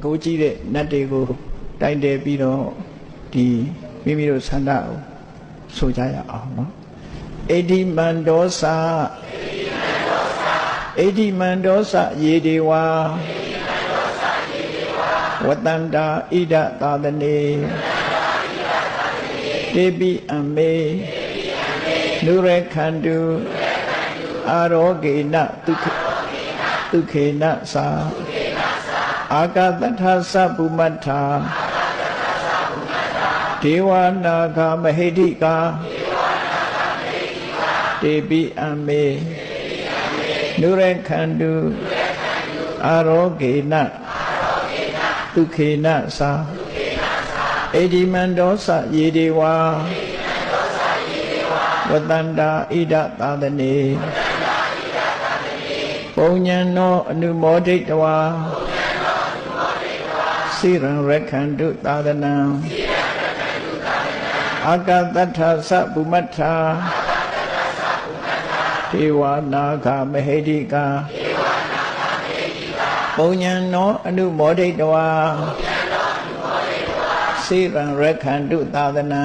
ကိုကြီးတဲ့နတ်တွေကိုတိုင်တယ်ပြီးတော့ဒီမိမိတို့ဆန္ဒကိုဆိုကြရအောင်နော်ဣတိမန္ဒောသဣတိမန္ဒောသယေဒေဝါဝတန္တာဣဒသာသနေတေပိအမေနုရခန္တုအာရောဂေနဒုခေနသာအာကတထသဗ္ဗုမတ္ထာဒေဝနာဂမဟိတိကာတေပိအမေနုရခန္တုအာရောဂေနဒုခေနသာဣတိမန္ဒောသယေဒေဝါဝတန္တာဣဒသာသနေပုညံနောအနုမောဒိတဝါစိရံရခန္တုသာသနံအာကတထသဗ္ဗုမတ္ထာဒေဝနာဂမဟိတိကာပုညံနောအနုမောဒိတဝါစိရံရခန္တုသာသနံ